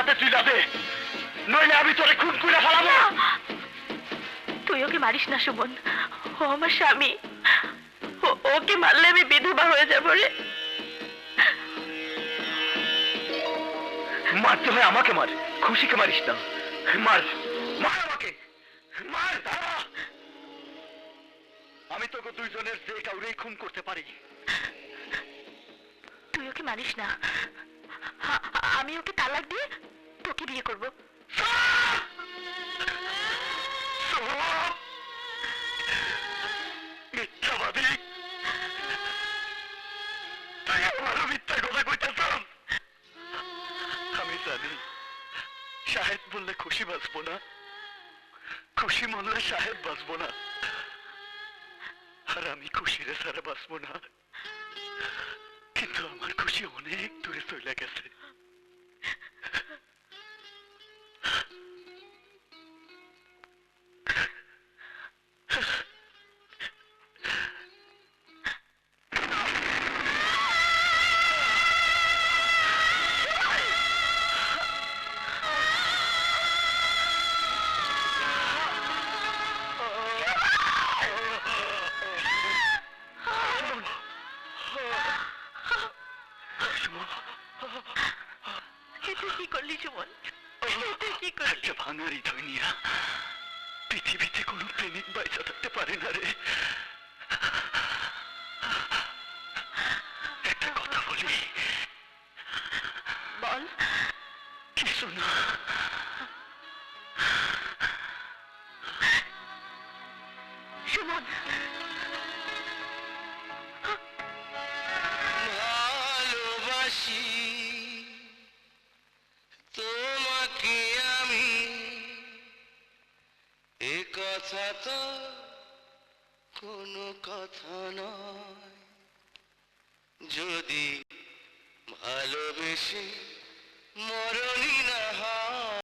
হাতে তুইলা দে, নইলে আমি তোরে খুন করে ফেলাবো। তুই ওকে মারিস না সুমন, ও আমার স্বামী। ওকে মারলে আমি বিধবা হয়ে যাবো রে। মারতে হয় আমাকে মার, খুশিকে মারিস না। মার, মার আমাকে, মার। আমি তোকে দুইজনের যে কাউরেই খুন করতে পারি। তুই ওকে মারিস না, আমি ওকে তালাক দিয়ে তোকে বিয়ে করবো। মিথ্যাবাদী, তুই আমারও মিথ্যা কথা কইতেছ। আমি জানি শাহেদ বললে খুশি বাঁচবো না, খুশি মরলে শাহেদ বাঁচবো না, আর আমি খুশিরে ছাড়া বাঁচবো না। কিন্তু আমার খুশি অনেক দূরে চলে গেছে। কি করলি সুমন, কি করলি? ভাঙারি ধনিয়া, পৃথিবীতে কোনো প্রেমিক বাইসা থাকতে পারে না রে। একটা কথা বলি, বল। কিছু না। সুমন, ভালোবাসি তোমাকে আমি, এ কথা তো কোনো কথা নয়। যদি ভালোবেসে মরণই না হয়।